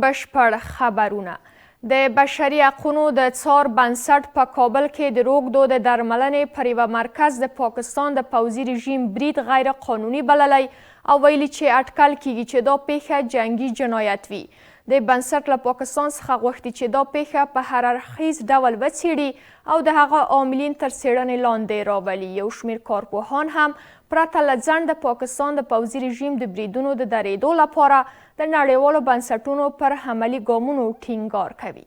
بشپړ خبرونه. د بشري حقونو د څار بنسټ په کابل کې د روږدو د درملنې پر یوه مرکز د پاکستان د پوځي رژیم برید غیر قانوني بللی او ویلي چې اټکل کیږي چې دا پیښه جنګي جنایت وي. د بنسټ له پاکستان څخه غوښتي چې دا پیښه په هر اړخیز ډول وڅیړي او د هغه عاملین تر څیړنې لاندې راولي. یو شمېر کارپوهان هم پرته له ځنډ د پاکستان د پوځي رژیم د بریدونو د درېدو لپاره د نړیوالو بنسټونو پر عملي ګامونو ټینګار کوي.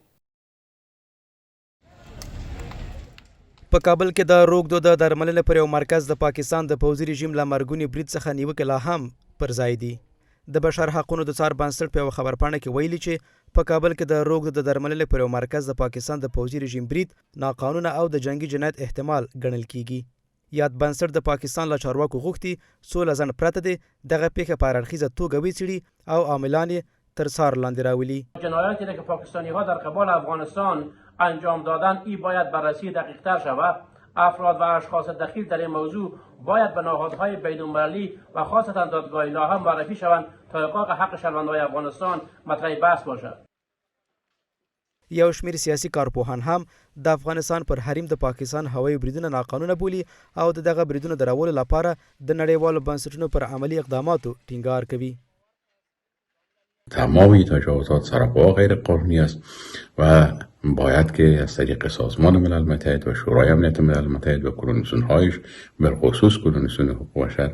په کابل کې د روږدو د درملنې پر یو مرکز د پاکستان د پوځي رژیم له مرګوني برید څخه نیوکې لا هم پر ځای دي. د بشر حقونو د څار بنسټ په یوه خبرپاڼه کې ویلي چې په کابل کې د روږدو د درملنې پر یو مرکز د پاکستان د پوځي رژیم برید ناقانونه او د جنګي جنایت احتمال ګڼل کیږي. یاد بنسټ د پاکستان له چارواکو غوښتي څو له ځنډ پرته دی دغه پیښه په هر اړخیزه توګه وڅیړي او عاملان یې تر څار لاندې راولي. جنایاتی که پاکستانی‌ها در قبال افغانستان انجام دادن این باید بررسی دقیق‌تر شود. افراد و اشخاص دخیل در این موضوع باید به نهادهای بین‌المللی و خاصتا دادگاه لاهم معرفی شوند تا احقاق حق شهروندان افغانستان مطرح بحث باشد. یو شمېر سیاسي کارپوهان هم د افغانستان پر حریم د پاکستان هوایي بریدونه ناقانونه بولي او د دغه بریدونو درولو لپاره د نړیوالو بنسټونو پر عملي اقداماتو ټینګار کوي. تمام این تجاوزات سرپا غیر قانونی است و باید که از طریق سازمان ملل متحد و شورای امنیت ملل متحد و کمیسیون‌هایش بالخصوص کمیسیون حقوق بشر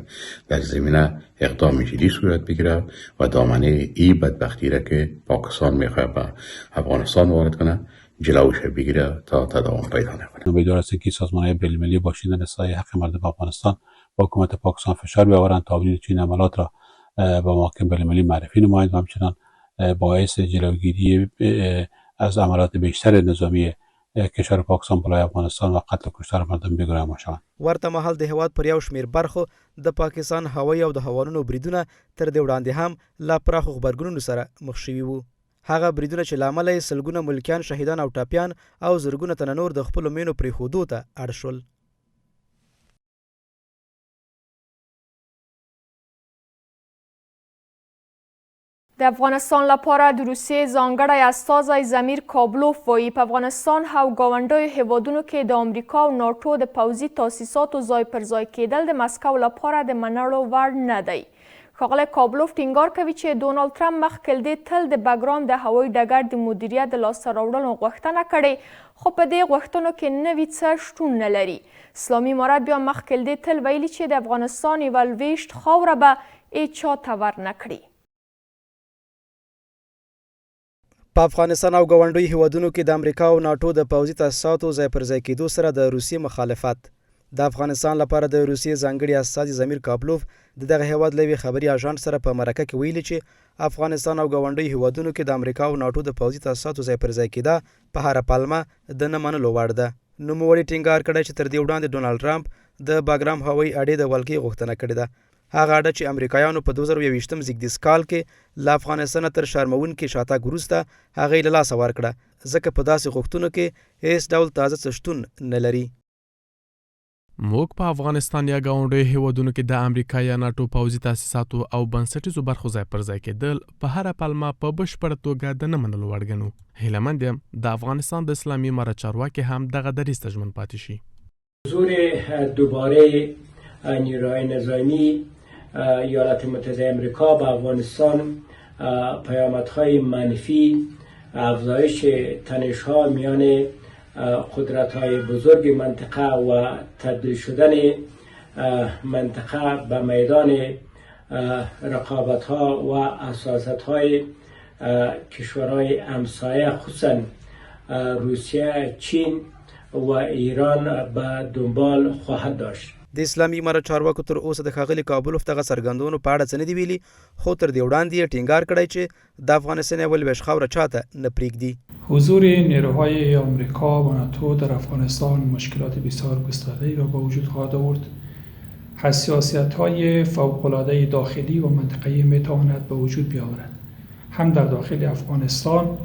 در زمینه اقدام جدی صورت بگیرد و دامنه این بدبختی را که پاکستان میخواد به افغانستان وارد کنه جلوش بگیره تا تداوم پیدا نکنه. امیدوار هستیم که سازمان‌های بین‌المللی با شدید رسای حق مردم افغانستان با حکومت پاکستان فشار بیاورند تا چنین عملات را با محاکم بین‌المللی معرفی نمایند و همچنان باعث جلوگیری از عملات بیشتر نظامی کشور پاکستان بالای افغانستان و قتل و کشتار مردم بګرام شوند. ورته مهال د هیواد پر یو شمېر برخو د پاکستان هوایي او د هوانونو بریدونه تر دې وړاندې هم لا پراخو غبرګونونو سره مخ شوي وو. هغه بریدونه چې له امله یې سلګونه ملکیان شهیدان او ټاپیان او زرګونه تنه نور د خپلو مینو پرېښودو ته اړ شول. د افغانستان لپاره د روسیې ځانګړی استازی زمیر کابلوف وایي په افغانستان او ګاونډیو هیوادونو کې د امریکا او ناټو د پوځي تاسیساتو ځای پر ځای کېدل د مسکو لپاره د منلو وړ نه دی. ښاغلی کابلوف ټینګار کوي چې ډونالډ ټرمپ مخکې دې تل د بګرام د هوایي ډګر د مدیریت د لاسته راوړلو غوښتنه کړې خو په دې غوښتنو کې نوي څه شتون نه لري. اسلامي امارت بیا مخکې دې تل ویلي چې د افغانستان یوه لویشت خاوره به هېچا ته ورنه کړي. په افغانستان او ګاونډیو هیوادونو کې د امریکا او ناټو د پوځي تاسیساتو ځای پر ځای کېدو سره د روسیې مخالفت. د افغانستان لپاره د روسیې ځانګړي استازي زمیر کابلوف د دغه هیواد له یوې خبري اژانس سره په مرکه کې ویلي چې افغانستان او ګاونډیو هیوادونو کې د امریکا او ناټو د پوځي تاسیساتو ځای پر ځای کېده په هره پلمه د نه منلو وړ ده. نوموړي ټینګار کړی چې تر دې وړاندې ډونالډ ټرمپ د باګرام هوایي اډې د ولکې غوښتنه کړې ده. هغه اډه چې امریکایانو په 2021 زیږدیز کال کې له افغانستانه تر شرموونکې شاتګ وروسته هغه یې له لاسه ورکړه ځکه په داسې غوښتنو کې هیڅ ډول تازه څه شتون نه لري. موږ په افغانستان یا ګاونډیو هیوادونو کې د امریکا یا ناټو پوځي تاسیساتو او بنسټیزو برخو ځای پر ځای کېدل په هره پلمه په بشپړه توګه د نه منلو وړ ګڼو. هیله یم د افغانستان د اسلامي امارت چارواکي هم دغه دریځ ته ژمن پاتې شي. حضور دوباره نیروهای نظامی ایالات متحده امریکا به افغانستان پیامدهای منفی افزایش تنش‌ها میان قدرت‌های بزرگ منطقه و تبدیل شدن منطقه به میدان رقابت‌ها و حساسیت‌های کشورهای همسایه خصوصا روسیه، چین و ایران به دنبال خواهد داشت. د اسلامي امارت چارواکو تر اوسه د ښاغلي کابلوف دغه څرګندونو په اړه څه نه دي ویلي خو تر دې وړاندې یې ټینګار کړی چې د افغانستان یوه لویشت خاوره چاته نه پرېږدي. حضور نیروهای آمریکا و ناتو در افغانستان مشکلات بسیار گسترده‌ای را به وجود خواهد آورد. حساسیت‌های فوق‌العاده داخلی و منطقه‌ای می‌تواند به وجود بیاورد. هم در داخل افغانستان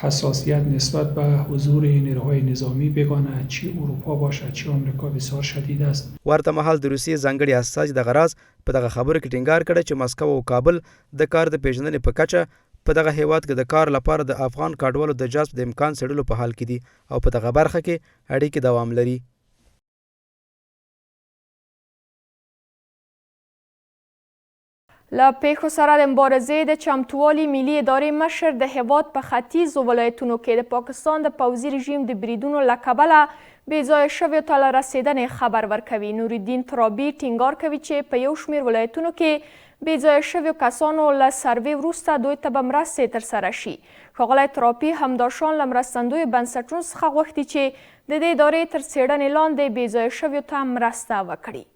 حساسیت نسبت به حضور نیروهای نظامی بگانه چی اروپا باشد چی آمریکا بسیار شدید است. ورته مهال د روسیې ځانګړي استازي دغه راز په دغه خبرو کې ټینګار کړی چې مسکو او کابل د کار د پیژندنې په کچه په دغه هیواد کې د کار لپاره د افغان کډوالو د جذب د امکان څېړلو په حال کې دي او په دغه برخه کې اړیکې دوام لري. له پیښو سره د مبارزې د چمتووالي ملي ادارې مشر د هیواد په ختیځو ولایتونو کې د پاکستان د پوځي رژیم د بریدونو له کبله بې ځایه شویو ته له رسېدنې خبر ورکوي. نورالدین ترابي ټینګار کوي چې په یو شمېر ولایتونو کې بې ځایه شویو کسانو له سروې وروسته دوی ته به مرستې ترسره شي. ښاغلی ترابي همداشان له مرستندویو بنسټونو څخه غوښتي چې د دې ادارې تر څېړنې لاندې بې ځایه شویو ته مرسته وکړي.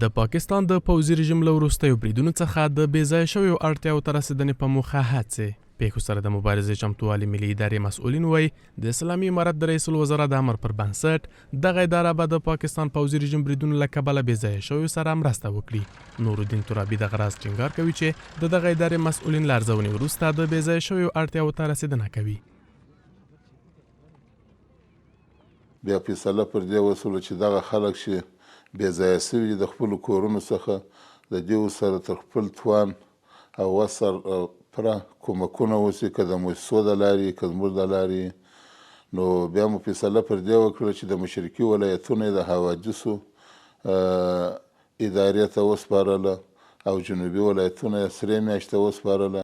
د پاکستان د پوځي رژیم له وروستیو بریدونو څخه د بې ځایه شویو اړتیاوو ته رسېدنې په موخه هڅې پیښو سره د مبارزې چمتووالي ملي ادارې مسؤلین وایي د اسلامي امارت د رئیس الوزرا د امر پر بنسټ دغه اداره به د پاکستان پوځي رژیم بریدونو له کبله بې ځایه شویو سره مرسته وکړي. نورالدین ترابي دغه راز ټینګار کوي چې د دغه ادارې مسؤلین له ارزونې وروسته د بې ځایه شویو اړتیاوو ته رسېدنه کوي. بیا فیصله پر دې وسوله چې دغه خلک چې بې ځایه سوي د خپلو کورونو څخه د دې سره تر خپل توان او وسر پوره کومکونه وشي، که د مؤسسو د لارې که زموږ د لارې. نو بیا مو فیصله پر دې وکړه چې د مشرقي ولایتونو د حوادثو ادارې ته وسپارله او جنوبي ولایتونه یې 3 میاشتې وسپارله.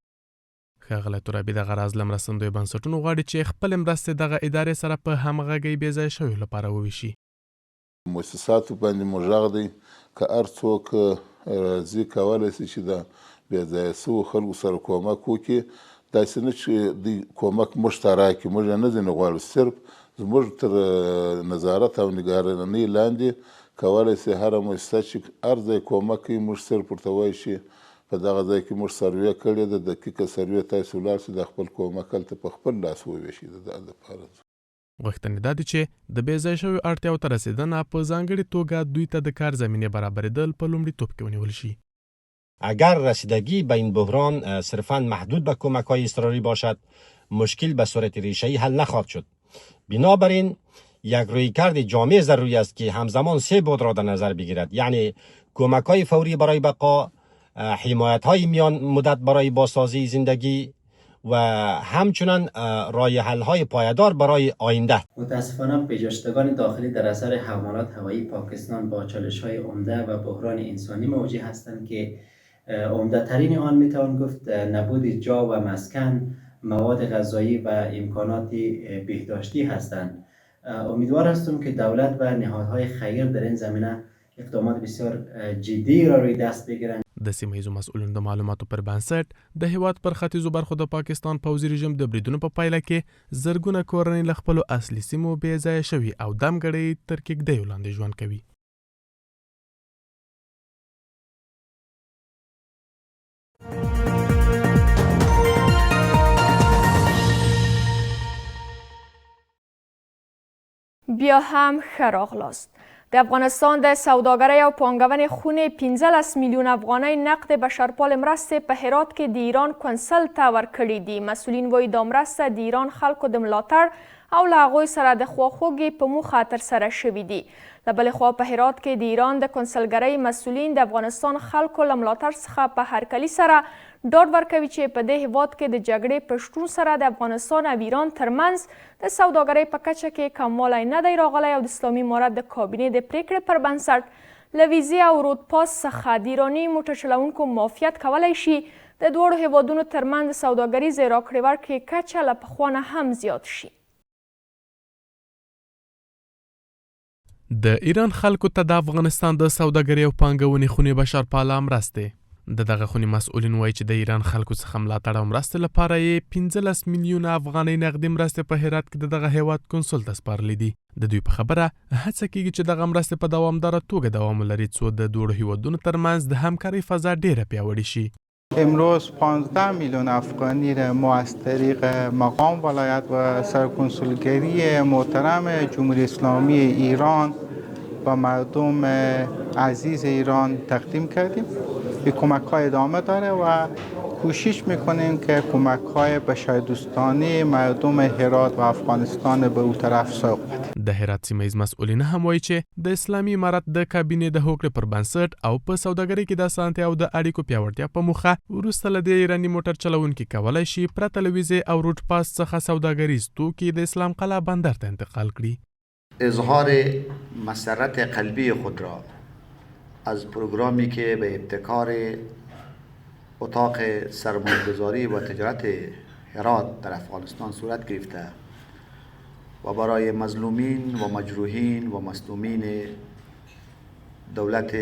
ښاغلی ترابي دغه راز له مرستندویو بنسټونو غواړي چې خپلې مرستې دغه ادارې سره په همغږۍ بې ځایه شویو لپاره وویشي. مؤسساتو باندې مو غږ دی که هر څوک راځي کولی شي چې د بې ځایه شویو خلکو سره کومک وکړي. داسې نه چې دوی کومک موږ ته راکړي، موږ یې نه ځینې غواړو، صرف زموږ تر نظارت او نګرانۍ لاندې کولی شي هره مؤسسه چې هر ځای کومک کوي موږ صرف ورته وایي چې په دغه ځای کې موږ سروې کړې ده، دقیقه سروې تاسو ولاړ شئ د خپل کومک هلته په خپل لاس وویشئ. د دغه لپاره غوښتنې دا دي چې د بې ځایه شویو اړتیاوو ته رسېدنه په ځانګړې توګه دوی ته د کار زمینې برابرېدل په لومړیتوب کې ونیول شي. اگر رسیدگی به این بحران صرفاً محدود به کمک‌های اضطراری باشد، مشکل به صورت ریشه‌ای حل نخواهد شد. بنابراین یک رویکرد جامع ضروری است که همزمان 3 بعد را در نظر بگیرد، یعنی کمک‌های فوری برای بقا، حمایت‌های میان مدت برای بازسازی زندگی و همچنان راه حل‌های پایدار برای آینده. متاسفانه پیشرفتگان داخلی در اثر حملات هوایی پاکستان با چالش‌های عمده و بحران انسانی مواجه هستند که عمده ترین آن میتوان گفت نبود جا و مسکن، مواد غذایی و امکانات بهداشتی هستند. امیدوار هستم که دولت و نهادهای خیر در این زمینه اقدامات بسیار جدی را روی دست بگیرند. د سیمه ییزو مسؤلینو د معلوماتو پر بنسټ د هیواد پر ختیځو برخو د پاکستان پوځي رژیم د بریدونو په پایله کې زرګونه کورنۍ له خپلو اصلي سیمو بې ځایه شوي او دمګړۍ تر کېږدیو لاندې ژوند کوي. بیا هم ښه راغلاست. د افغانستان د سوداګرۍ او پانګونې خونې 15 میلیون افغانۍ نقد بشرپال مرستې په هرات کې د ایران کنسل ته ورکړي دي. مسؤلین وایي دا مرسته د ایران خلکو د ملاتړ او له هغوی سره د خواخوږۍ په موخه ترسره شوي دي. له بلې خوا په هرات کې د ایران د کنسلګرۍ مسؤلین د افغانستان خلکو له ملاتړ څخه په هرکلي سره ډاډ ورکوي چې په دې هیواد کې د جګړې په شتون سره د افغانستان او ایران ترمنځ د سوداګرۍ په کچه کې کموالی نه دی راغلی او د اسلامي امارت د کابینې د پریکړې پر بنسټ له ویزې او رود پاس څخه د ایراني موټر چلوونکو معافیت کولی شي د دواړو هیوادونو ترمنځ د سوداګریزې راکړې ورکړې کچه له پخوا نه هم زیات شي. د ایران خلکو ته د افغانستان د سوداګرۍ او پانګونې خونې بشرپاله مرستې د دغه خونې مسؤلین وایي چې د ایران خلکو څخه ملاتړ او مرستې لپاره یې 15 میلیونه افغانۍ نغدي مرستې په هرات کې د دغه هیواد کنسول ته سپارلې دي. د دوی په خبره هڅه کیږي چې دغه مرستې په دوامداره توګه دوام ولري څو د دواړو هیوادونو ترمنځ د همکارۍ فضا ډیره پیاوړې شي. امروز 15 میلیون افغانی را ما از طریق مقام ولایت و سرکنسولگری محترم جمهوری اسلامی ایران و مردم عزیز ایران تقدیم کردیم. به کمک های ادامه داره و کوشش میکنیم که کمک های بشردوستانه مردم هرات و افغانستان به او طرف سوق بدیم. د هرات سیمه ییز مسؤلین هم وایي چې د اسلامي امارت د کابینې د هوکړې پر بنسټ او په سوداګرۍ کې د اسانتیا او د اړیکو پیاوړتیا په موخه وروسته له دې ایراني موټر چلونکي کولی شي پرته له ویزې او روډ پاس څخه سوداګریز توکي د اسلام قلعه بندر ته انتقال کړي. اظهار مسرت قلبی خود را از پروگرامی که به ابتکار اتاق سرمایه‌گذاری و تجارت هرات در افغانستان صورت گرفته و برای مظلومین و مجروحین و مصدومین دولت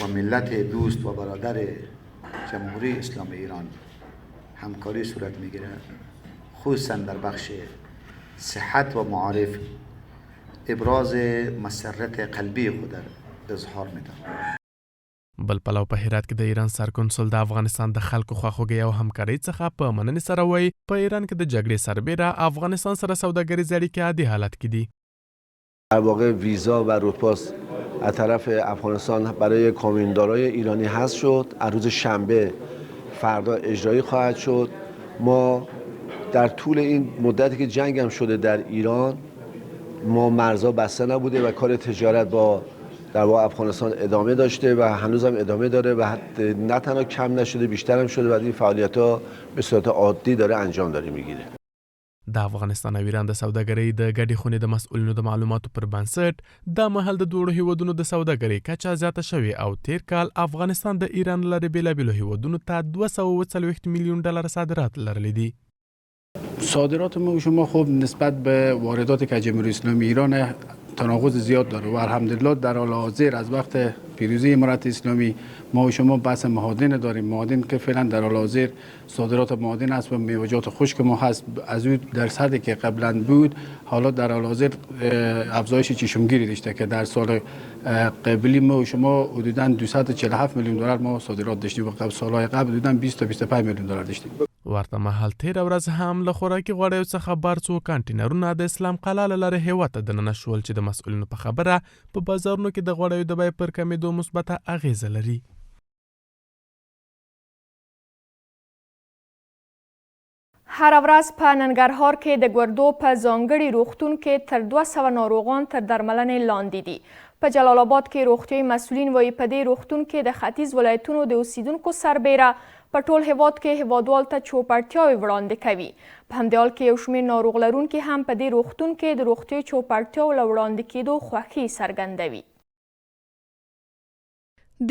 و ملت دوست و برادر جمهوری اسلامی ایران همکاری صورت میگیرد، خصوصا در بخش صحت و معارف ابراز مسرت قلبی خود اظهار می‌دارم. بل پلو په هرات کې د ایران سرکنسول د افغانستان د خلکو خواخوږۍ او همکارۍ څخه په مننې سره وایي په ایران کې د جګړې سربیره افغانستان سره سوداګریز اړیکې عادي حالت کې دي. در واقع ویزا و رودپاس از طرف افغانستان برای کامیوندارای ایرانی حذف شد. از روز شنبه فردا اجرایی خواهد شد. ما در طول این مدتی که جنگ هم شده در ایران ما مرزها بسته نبوده و کار تجارت با در واقع افغانستان ادامه داشته و هنوز هم ادامه داره و نه تنها کم نشده بیشتر هم شده و این فعالیت‌ها به صورت عادی داره انجام داره میگیره. د افغانستان او ایران د سوداګرۍ د ګډې خونې د مسؤلینو د معلوماتو پر بنسټ دا مهال د دوړو هیوادونو د سوداګرۍ کچه زیاته شوې او تیر کال افغانستان د ایران لري بیلابیلو هیوادونو ته 240 میلیون دلار صادرات لرلی دي. صادرات ما شما خب نسبت به واردات که جمهوری اسلامی ایران تناقض زیاد داره و الحمدلله در حال حاضر از وقت پیروزی امارت اسلامی ما و شما بحث معادن داریم. معادن که فعلا در حال حاضر صادرات معادن است و میوه‌جات خشک ما هست از اون در سطحی که قبلا بود حالا در حال حاضر افزایش چشمگیری داشته که در سال قبلی ما و شما حدوداً 247 میلیون دلار ما صادرات داشتیم و قبل سالهای قبل حدوداً 20 تا 25 میلیون دلار داشتیم. ورته مهال تیر ورځ هم له خوراکي غوړیو څخه بار څو کانټینرونه د اسلام قلعه له لارې هیواد ته دننه شول چې د مسؤلینو په خبره په بازارونو کې د غوړیو د بیې پر کمېدو مثبته اغیزه لري. هر ورځ په ننګرهار کې د ګردو په ځانګړي روغتون کې تر 200 ناروغان تر درملنې لاندې دي. په جلال آباد کې روغتیايي مسؤلین وایي په دې روغتون کې د ختیځ ولایتونو د اوسیدونکو سربیره په ټول هیواد کې هیوادوال ته چوپړتیاوې وړاندې کوي. په همدې حال کې یو شمېر ناروغ لرونکي هم په دې روغتون کې د روغتیايي چوپړتیاو له وړاندې کېدو خوښي څرګندوي.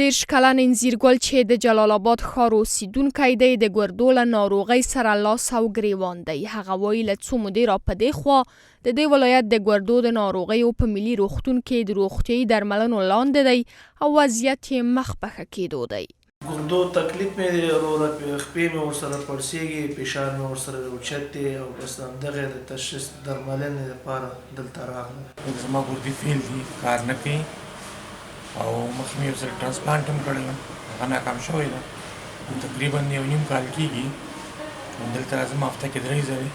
30 کلن انځیرګل چې د جلال آباد ښار اوسیدونکی دی د ګردو له ناروغۍ سره لاس او ګریوان دی. هغه وایي له څو مودې را په دې خوا د دې ولایت د ګردو د ناروغیو په ملي روغتون کې د روغتیايي درملنو لاندې دی او وضعیت یې مخ په ښه کېدو دی. ګردو تکلیف مې دی وروره خپې مې ورسره پړسېږي فشار مې ورسره اوچت دی او بس همدغې د تشخیص درملنې لپاره دلته راغلم. زما ګردې فیل دي کار نه کوي او مخکې مې ورسره ټرانسپلانټ هم کړی وم هغه ناکام شوی ده. تقریبا 1.5 کال کېږي دلته راځم هفته کې 3 ځلې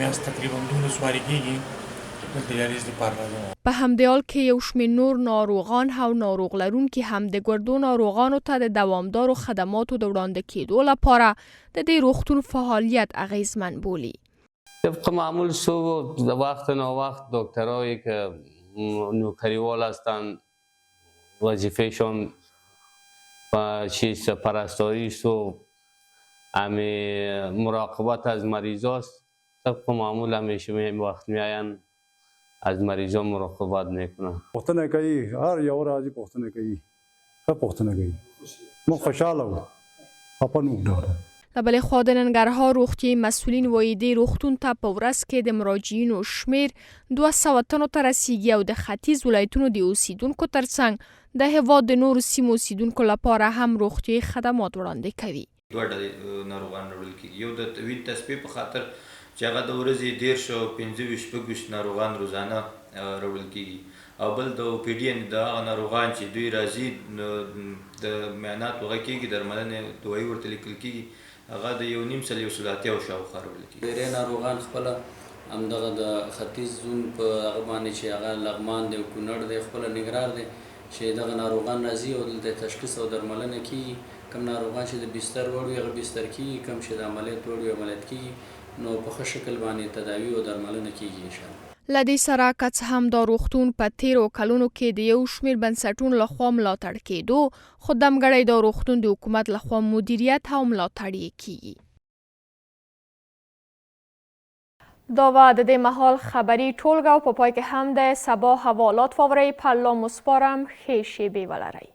میاشت تقریبا 12 وارې کېږي دلته دیالیز لپاره راځم. په همدې حال کې یو شمېر نور ناروغان او ناروغ لرونکي هم د ګردو ناروغانو ته د دوامدارو خدماتو د وړاندې کېدو لپاره د دې روغتون فعالیت اغیزمن بولي. طبق معمول د وقت ناوقت دکترایی که نوکریوال هستند وظیفهشون و چیز پرستاری و مراقبت از مریض هست. طبق معمول همیشه وقت میاین از مریضا مراقبت میکنن. پوښتنه کوي هر یو راځي پوښتنه کوي ښه پوښتنه کوي موږ خوشاله وو خپه نه وو. له بلې خوا د ننګرهار روغتیايي مسؤلین وایي دې روغتون ته په ورځ کې د مراجعینو شمېر 200 تنو ته رسیږي او د ختیځ ولایتونو د اوسیدونکو ترڅنګ د هېواد د نورو سیمو اوسیدونکو لپاره هم روغتیايي خدمات وړاندې کوي. 2 ډلې ناروغان راوړل کېږي. یو د وین تصفیې په خاطر چې هغه د ورځې 15-25 ناروغان روزانه راوړل کېږي او بل د او پی ډي یعنې د هغه ناروغان چې دوی راځي د معاینات هغه کېږي درملنې دوایي ورته لیکل کېږي هغه د 1.5 شاوخوا راوړل کېږي. ډېری ناروغان خپله همدغه د ختیځ زون په هغه باندې چې هغه لغمان دی او کونړ دی خپله ننګرهار دی چې دغه ناروغان راځي او دلته تشخیص او درملنه کېږي. کم ناروغان چې د بستر وړ وي هغه بستر کېږي، کم چې د عملیات وړ وي عملیات کېږي، نو په ښه شکل باندې تداوي او درملنه کېږي انشاءالله. له دې سره که څه هم دا روغتون په تیرو کلونو کې د یو شمېر بنسټونو لخوا ملاتړ کېدو، خو دمګړی دا روغتون د حکومت لخوا مدیریت او ملاتړ یې کېږي. دا و د دې مهال خبري ټولګه او په پای کې هم د سبا حوالات فاورئ. په الله مو سپارم، ښې شېبې ولرئ.